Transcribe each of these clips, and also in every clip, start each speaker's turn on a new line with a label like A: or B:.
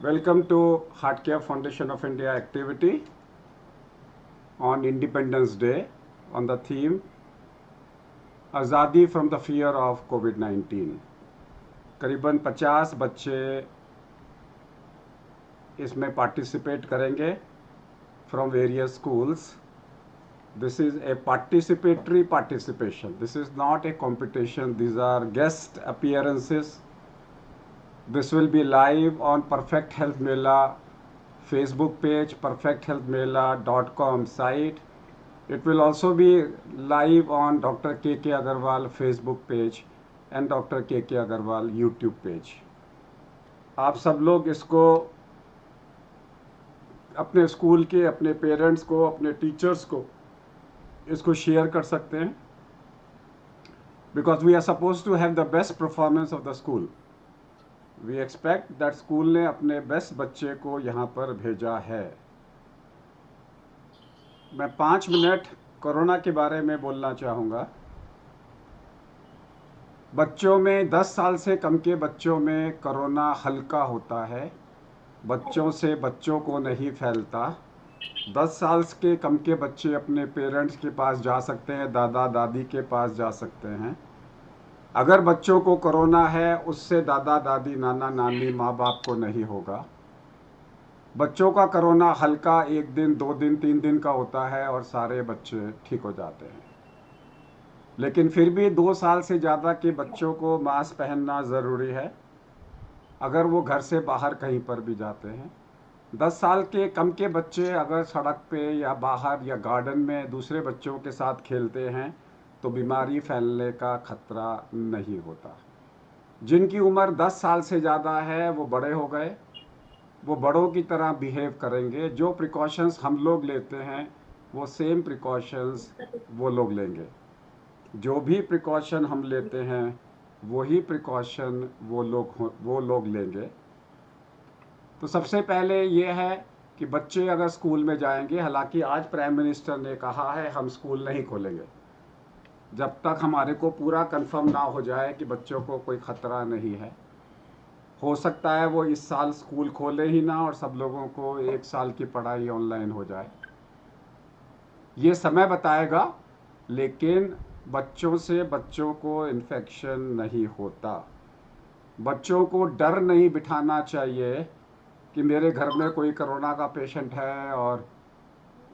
A: Welcome to Heartcare Foundation of India activity on Independence Day on the theme आज़ादी from the fear of COVID-19। करीबन 50 बच्चे इसमें participate करेंगे from various schools। This is a participatory participation. This is not a competition. These are guest appearances. This will be live on Perfect Health Mela Facebook page, perfecthealthmela.com site. It will also be live on Dr. K.K. Agarwal Facebook page and Dr. K.K. Agarwal YouTube page. आप सब लोग इसको अपने school के, अपने parents को, अपने teachers को इसको शेयर कर सकते हैं, because we are suppose to have the best performance of the school. We expect that school ने अपने बेस्ट बच्चे को यहाँ पर भेजा है। मैं 5 मिनट कोरोना के बारे में बोलना चाहूँगा। बच्चों में 10 साल से कम के बच्चों में कोरोना हल्का होता है, बच्चों से बच्चों को नहीं फैलता। 10 साल के कम के बच्चे अपने पेरेंट्स के पास जा सकते हैं, दादा दादी के पास जा सकते हैं। अगर बच्चों को कोरोना है, उससे दादा दादी, नाना नानी, माँ बाप को नहीं होगा। बच्चों का कोरोना हल्का 1 दिन, 2 दिन, 3 दिन का होता है और सारे बच्चे ठीक हो जाते हैं। लेकिन फिर भी 2 साल से ज़्यादा के बच्चों को मास्क पहनना ज़रूरी है अगर वो घर से बाहर कहीं पर भी जाते हैं। 10 साल के कम के बच्चे अगर सड़क पे या बाहर या गार्डन में दूसरे बच्चों के साथ खेलते हैं तो बीमारी फैलने का खतरा नहीं होता। जिनकी उम्र 10 साल से ज़्यादा है वो बड़े हो गए, वो बड़ों की तरह बिहेव करेंगे। जो प्रिकॉशंस हम लोग लेते हैं वो सेम प्रिकॉशंस वो लोग लेंगे। जो भी प्रिकॉशन हम लेते हैं वही प्रिकॉशन वो लोग लेंगे। तो सबसे पहले ये है कि बच्चे अगर स्कूल में जाएंगे, हालांकि आज प्राइम मिनिस्टर ने कहा है हम स्कूल नहीं खोलेंगे जब तक हमारे को पूरा कंफर्म ना हो जाए कि बच्चों को कोई ख़तरा नहीं है। हो सकता है वो इस साल स्कूल खोले ही ना और सब लोगों को 1 साल की पढ़ाई ऑनलाइन हो जाए। ये समय बताएगा, लेकिन बच्चों से बच्चों को इन्फेक्शन नहीं होता। बच्चों को डर नहीं बिठाना चाहिए कि मेरे घर में कोई कोरोना का पेशेंट है और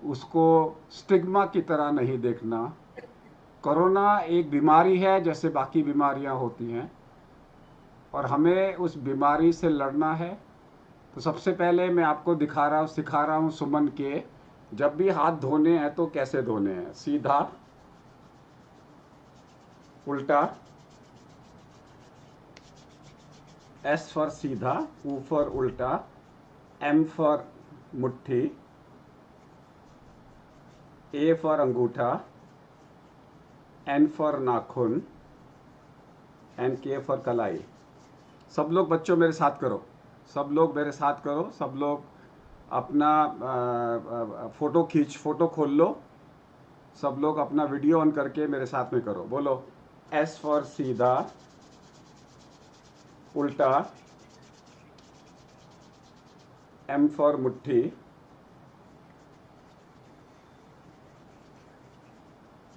A: उसको स्टिग्मा की तरह नहीं देखना। कोरोना एक बीमारी है जैसे बाकी बीमारियां होती हैं और हमें उस बीमारी से लड़ना है। तो सबसे पहले मैं आपको सिखा रहा हूँ सुमन के, जब भी हाथ धोने हैं तो कैसे धोने हैं। सीधा, उल्टा, एस फॉर सीधा, U फॉर उल्टा, M फॉर मुट्ठी, A फॉर अंगूठा, N फॉर नाखून, एंड K फॉर कलाई। सब लोग बच्चों मेरे साथ करो, सब लोग मेरे साथ करो। सब लोग अपना फ़ोटो खोल लो। सब लोग अपना वीडियो ऑन करके मेरे साथ में करो। बोलो, S फॉर सीधा, उल्टा, M फॉर मुट्ठी,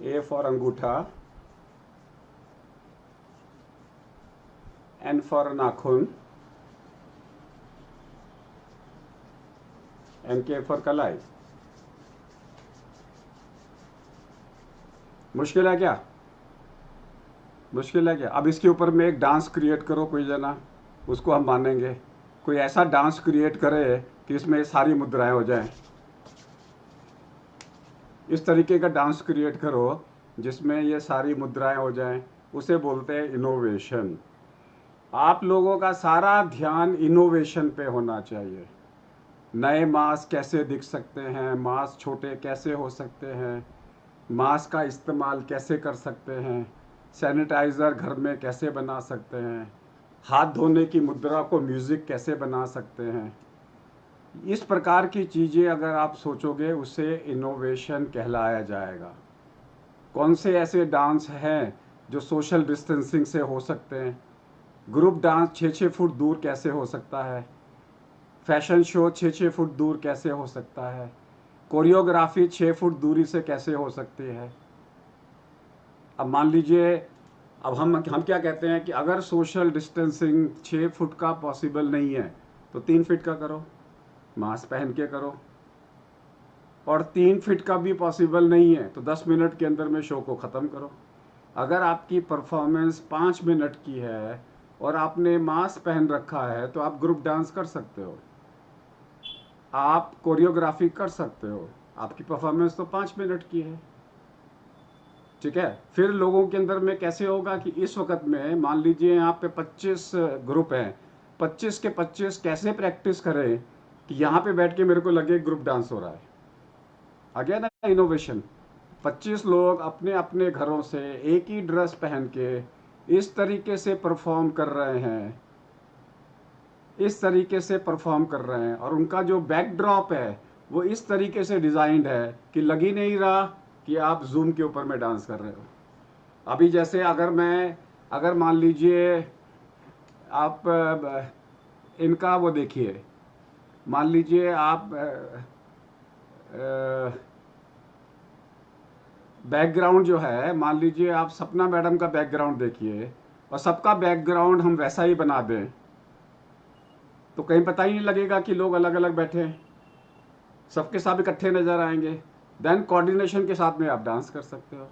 A: A फॉर अंगूठा, N फॉर नाखून, एंड K फॉर कलाई। मुश्किल है क्या? मुश्किल है क्या? अब इसके ऊपर में एक डांस क्रिएट करो कोई जना, उसको हम मानेंगे। कोई ऐसा डांस क्रिएट करे कि इसमें सारी मुद्राएं हो जाएं। इस तरीके का डांस क्रिएट करो जिसमें ये सारी मुद्राएं हो जाएं। उसे बोलते हैं इनोवेशन। आप लोगों का सारा ध्यान इनोवेशन पे होना चाहिए। नए मास्क कैसे दिख सकते हैं, मास्क छोटे कैसे हो सकते हैं, मास्क का इस्तेमाल कैसे कर सकते हैं, सैनिटाइज़र घर में कैसे बना सकते हैं, हाथ धोने की मुद्रा को म्यूज़िक कैसे बना सकते हैं। इस प्रकार की चीज़ें अगर आप सोचोगे उसे इनोवेशन कहलाया जाएगा। कौन से ऐसे डांस हैं जो सोशल डिस्टेंसिंग से हो सकते हैं? ग्रुप डांस 6-6 फुट दूर कैसे हो सकता है? फैशन शो 6-6 फुट दूर कैसे हो सकता है, कोरियोग्राफी 6 फुट दूरी से कैसे हो सकती है। अब मान लीजिए, अब हम क्या कहते हैं कि अगर सोशल डिस्टेंसिंग 6 फुट का पॉसिबल नहीं है तो 3 फीट का करो, मास्क पहन के करो। और 3 फीट का भी पॉसिबल नहीं है तो 10 मिनट के अंदर में शो को ख़त्म करो। अगर आपकी परफॉर्मेंस 5 मिनट की है और आपने मास्क पहन रखा है तो आप ग्रुप डांस कर सकते हो, आप कोरियोग्राफी कर सकते हो, आपकी परफॉर्मेंस तो 5 मिनट की है। ठीक है, फिर लोगों के अंदर में कैसे होगा कि इस वक्त में मान लीजिए यहाँ पे 25 ग्रुप हैं, 25 के 25 कैसे प्रैक्टिस करें कि यहाँ पे बैठ के मेरे को लगे ग्रुप डांस हो रहा है। आ गया ना इनोवेशन। 25 लोग अपने अपने घरों से एक ही ड्रेस पहन के इस तरीके से परफॉर्म कर रहे हैं, इस तरीके से परफॉर्म कर रहे हैं, और उनका जो बैकड्रॉप है वो इस तरीके से डिज़ाइंड है कि लग ही नहीं रहा कि आप जूम के ऊपर में डांस कर रहे हो। अभी जैसे अगर मान लीजिए आप इनका वो देखिए, मान लीजिए आप बैकग्राउंड जो है, मान लीजिए आप सपना मैडम का बैकग्राउंड देखिए और सबका बैकग्राउंड हम वैसा ही बना दें तो कहीं पता ही नहीं लगेगा कि लोग अलग अलग बैठे हैं, सबके सब इकट्ठे नज़र आएंगे। देन कोऑर्डिनेशन के साथ में आप डांस कर सकते हो।